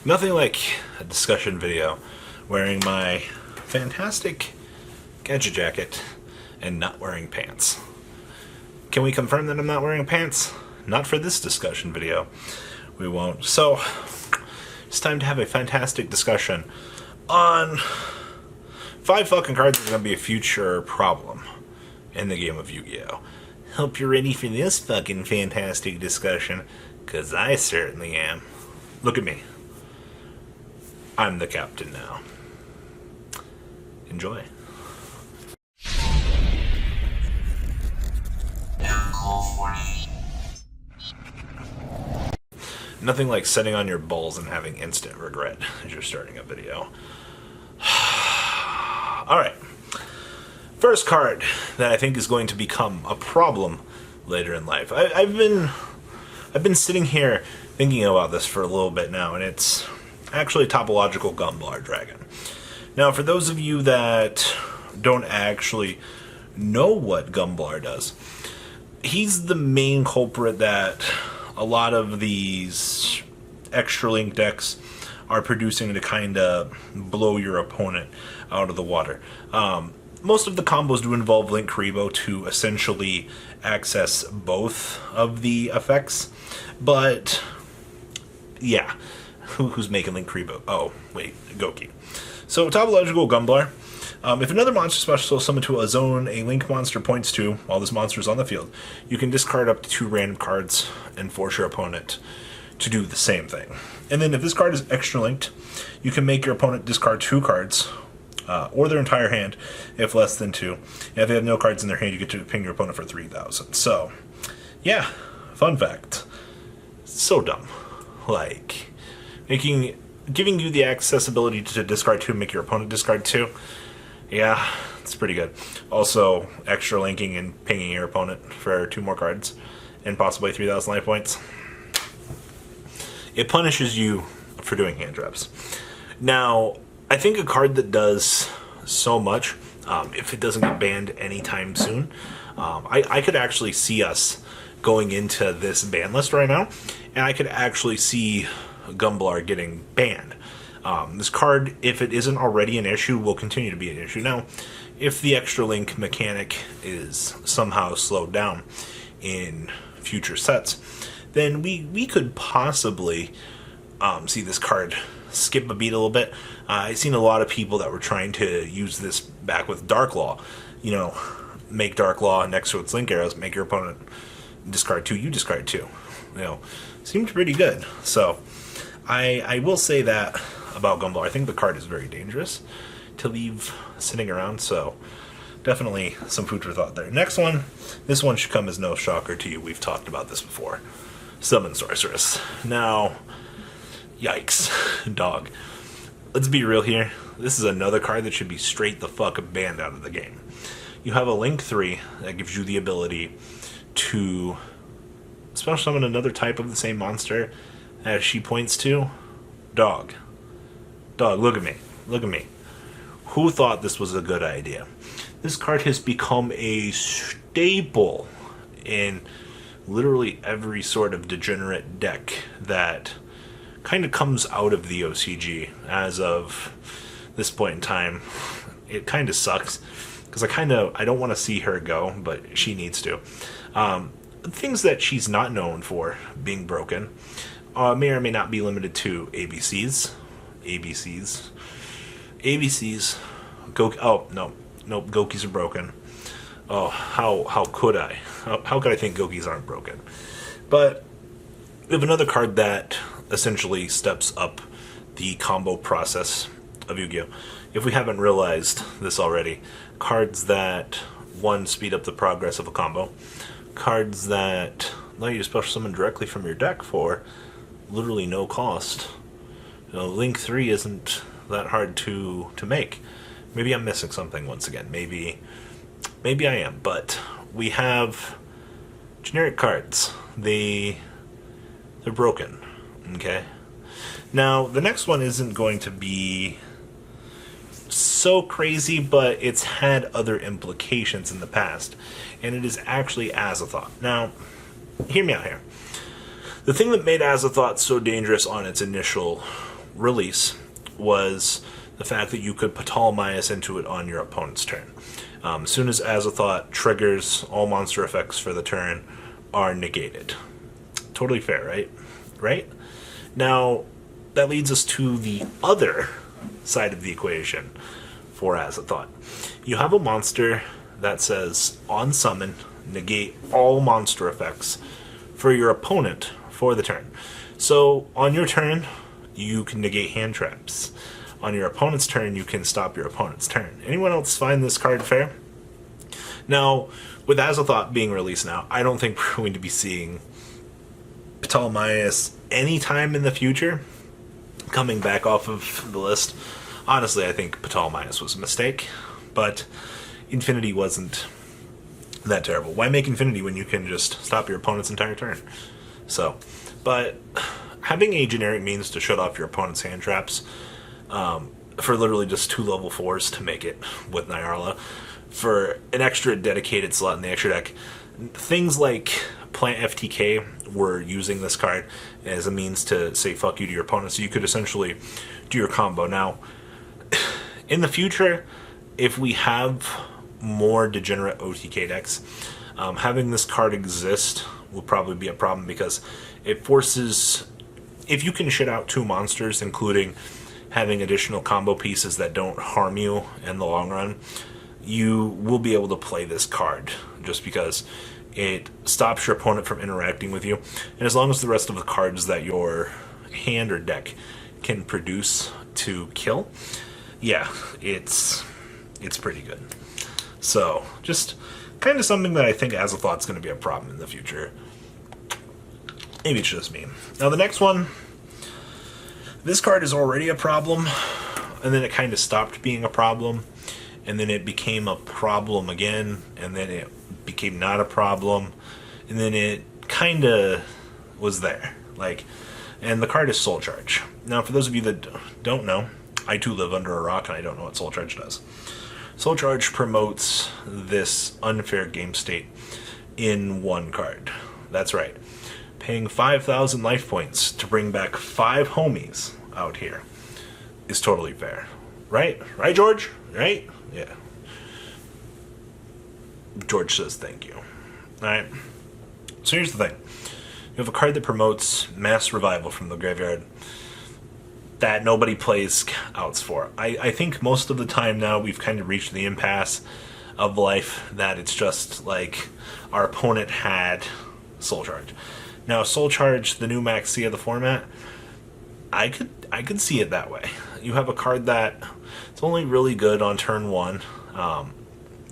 Nothing like a discussion video wearing my fantastic gadget jacket and not wearing pants. Can we confirm that I'm not wearing pants? Not for this discussion video. We won't. So, it's time to have a fantastic discussion on 5 fucking cards that are going to be a future problem in the game of Yu-Gi-Oh! Hope you're ready for this fucking fantastic discussion, because I certainly am. Look at me. I'm the captain now. Enjoy. Nothing like sitting on your balls and having instant regret as you're starting a video. Alright. First card that I think is going to become a problem later in life. I've been sitting here thinking about this for a little bit now, and it's actually topological Gumbar Dragon. Now, for those of you that don't actually know what Gumbar does, he's the main culprit that a lot of these extra link decks are producing to kind of blow your opponent out of the water. Most of the combos do involve Link Kuriboh to essentially access both of the effects, but yeah, who's making Link Kuriboh? Oh, wait, Goki. So, topological Gumbar. If another monster special summoned to a zone a Link monster points to while this monster is on the field, you can discard up to 2 random cards and force your opponent to do the same thing. And then if this card is extra linked, you can make your opponent discard 2 cards, or their entire hand, if less than 2. And if they have no cards in their hand, you get to ping your opponent for 3,000. So, yeah, fun fact. So dumb. Like, giving you the accessibility to discard 2 and make your opponent discard 2. Yeah, it's pretty good. Also, extra linking and pinging your opponent for 2 more cards and possibly 3,000 life points. It punishes you for doing hand traps. Now, I think a card that does so much, if it doesn't get banned anytime soon, I could actually see us going into this ban list right now, and I could actually see Gumbar getting banned. This card, if it isn't already an issue, will continue to be an issue. Now, if the extra link mechanic is somehow slowed down in future sets, then we could possibly see this card skip a beat a little bit. I've seen a lot of people that were trying to use this back with Dark Law. You know, make Dark Law next to its link arrows, make your opponent discard 2, you discard 2. You know, seemed pretty good. So, I will say that about Gumbar. I think the card is very dangerous to leave sitting around, so definitely some food for thought there. Next one, this one should come as no shocker to you. We've talked about this before. Summon Sorceress. Now, yikes, dog. Let's be real here. This is another card that should be straight the fuck banned out of the game. You have a Link 3 that gives you the ability to special summon another type of the same monster as she points to. Dog. Dog, look at me. Look at me. Who thought this was a good idea? This card has become a staple in literally every sort of degenerate deck that kind of comes out of the OCG as of this point in time. It kind of sucks because I don't want to see her go, but she needs to. Things that she's not known for being broken may or may not be limited to ABCs. Oh, no. Nope, Gokis are broken. Oh, how could I? How could I think Gokis aren't broken? But we have another card that essentially steps up the combo process of Yu-Gi-Oh! If we haven't realized this already, cards that, 1, speed up the progress of a combo, cards that allow you to special summon directly from your deck for literally no cost. You know, Link 3 isn't that hard to make. Maybe I'm missing something once again. Maybe I am. But we have generic cards. They're broken. Okay? Now, the next one isn't going to be so crazy, but it's had other implications in the past. And it is actually Azathoth. Now, hear me out here. The thing that made Azathoth so dangerous on its initial release was the fact that you could Ptolemaeus into it on your opponent's turn. As soon as Azathoth triggers, all monster effects for the turn are negated. Totally fair, right? Right? Now, that leads us to the other side of the equation for Azathoth. You have a monster that says, on summon, negate all monster effects for your opponent for the turn. So, on your turn, you can negate hand traps. On your opponent's turn, you can stop your opponent's turn. Anyone else find this card fair? Now, with Azathoth being released now, I don't think we're going to be seeing Ptolemaeus anytime in the future coming back off of the list. Honestly, I think Ptolemaeus was a mistake, but Infinity wasn't that terrible. Why make Infinity when you can just stop your opponent's entire turn? So, but having a generic means to shut off your opponent's hand traps for literally just 2 level 4s to make it with Nyarla, for an extra dedicated slot in the extra deck. Things like Plant FTK were using this card as a means to say fuck you to your opponent, so you could essentially do your combo. Now, in the future, if we have more degenerate OTK decks, having this card exist will probably be a problem, because it forces, if you can shit out 2 monsters, including having additional combo pieces that don't harm you in the long run, you will be able to play this card, just because it stops your opponent from interacting with you. And as long as the rest of the cards that your hand or deck can produce to kill, yeah, it's pretty good. So, just kind of something that I think Azathoth's going to be a problem in the future. Maybe it's just me. Now, the next one, this card is already a problem, and then it kind of stopped being a problem, and then it became a problem again, and then it became not a problem, and then it kind of was there. And the card is Soul Charge. Now, for those of you that don't know, I too live under a rock, and I don't know what Soul Charge does. Soul Charge promotes this unfair game state in 1 card. That's right. Paying 5,000 life points to bring back 5 homies out here is totally fair. Right? Right, George? Right? Yeah. George says thank you. Alright. So here's the thing. You have a card that promotes mass revival from the graveyard that nobody plays outs for. I think most of the time now we've kind of reached the impasse of life that it's just like our opponent had Soul Charge. Now, Soul Charge, the new Maxi of the format, I could see it that way. You have a card that it's only really good on turn 1.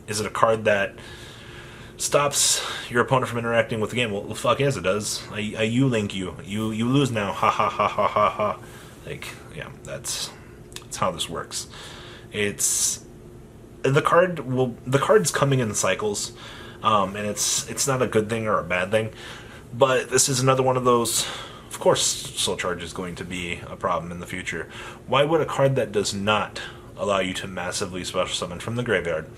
Is it a card that stops your opponent from interacting with the game? Well, the fuck yes, it does. I U-link you. You lose now. Ha ha ha ha ha ha. Yeah, that's how this works. It's the card's coming in cycles, and it's not a good thing or a bad thing. But this is another one of those. Of course, Soul Charge is going to be a problem in the future. Why would a card that does not allow you to massively special summon from the graveyard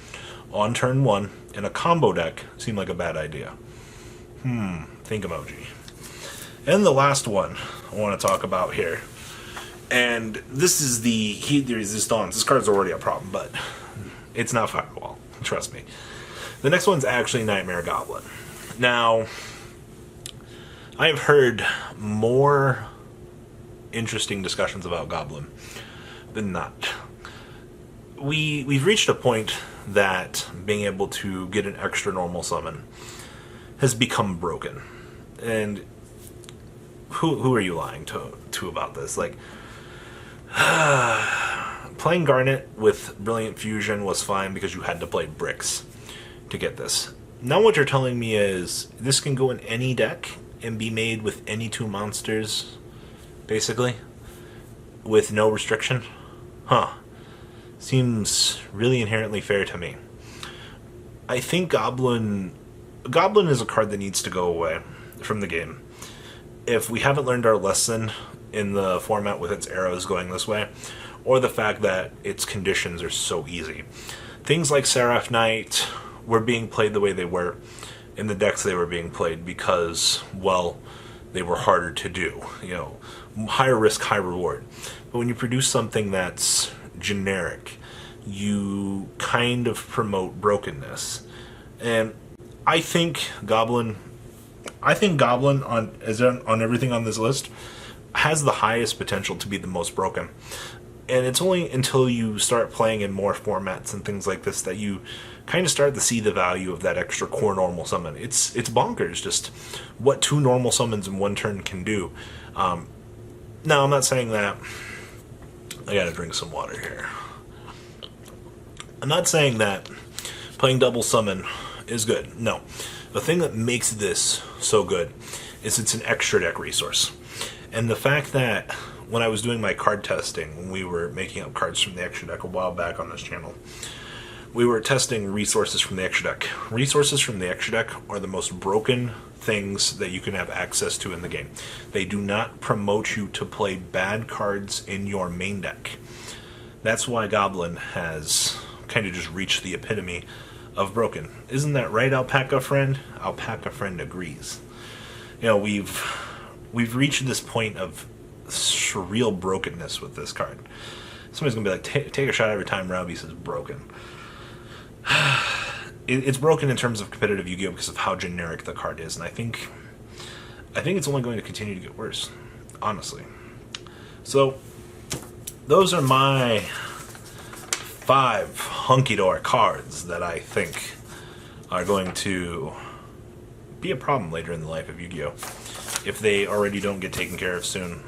on turn 1 in a combo deck seem like a bad idea? Think emoji. And the last one I want to talk about here, and this is the Heat the Resistance. This card's already a problem, but it's not Firewall. Trust me. The next one's actually Nightmare Goblin. Now, I've heard more interesting discussions about Goblin than not. We've reached a point that being able to get an extra normal summon has become broken. And who are you lying to about this? Playing Garnet with Brilliant Fusion was fine because you had to play Bricks to get this. Now what you're telling me is this can go in any deck and be made with any 2 monsters, basically, with no restriction? Seems really inherently fair to me. I think Goblin is a card that needs to go away from the game. If we haven't learned our lesson in the format with its arrows going this way, or the fact that its conditions are so easy. Things like Seraph Knight were being played the way they were in the decks they were being played because, well, they were harder to do. higher risk, high reward. But when you produce something that's generic, you kind of promote brokenness. And I think Goblin on everything on this list has the highest potential to be the most broken. And it's only until you start playing in more formats and things like this that you kind of start to see the value of that extra core normal summon. It's bonkers just what 2 normal summons in 1 turn can do. Now, I'm not saying that... I gotta drink some water here. I'm not saying that playing double summon is good. No. The thing that makes this so good is it's an extra deck resource. And the fact that when I was doing my card testing, when we were making up cards from the extra deck a while back on this channel, we were testing resources from the extra deck. Resources from the extra deck are the most broken things that you can have access to in the game. They do not promote you to play bad cards in your main deck. That's why Goblin has kind of just reached the epitome of broken. Isn't that right, Alpaca Friend? Alpaca Friend agrees. You know, we've reached this point of surreal brokenness with this card. Somebody's gonna be like, take a shot every time Robbie says broken. It's broken in terms of competitive Yu-Gi-Oh! Because of how generic the card is, and I think it's only going to continue to get worse, honestly. So, those are my 5 hunky-dory cards that I think are going to be a problem later in the life of Yu-Gi-Oh! If they already don't get taken care of soon.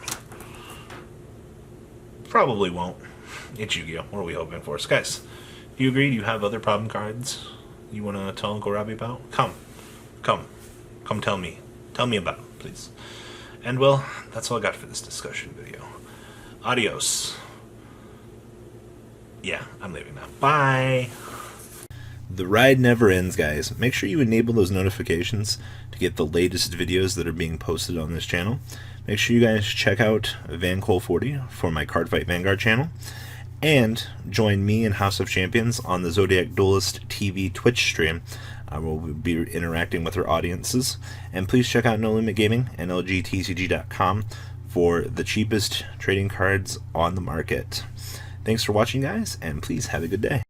Probably won't. It's Yu-Gi-Oh! What are we hoping for? So guys, do you agree? Do you have other problem cards you want to tell Uncle Robbie about? Come tell me. Tell me about them, please. And well, that's all I got for this discussion video. Adios. Yeah, I'm leaving now. Bye. The ride never ends, guys. Make sure you enable those notifications to get the latest videos that are being posted on this channel. Make sure you guys check out VanCole40 for my Cardfight Vanguard channel. And join me and House of Champions on the Zodiac Duelist TV Twitch stream. We'll be interacting with our audiences. And please check out No Limit Gaming and LGTCG.com for the cheapest trading cards on the market. Thanks for watching, guys, and please have a good day.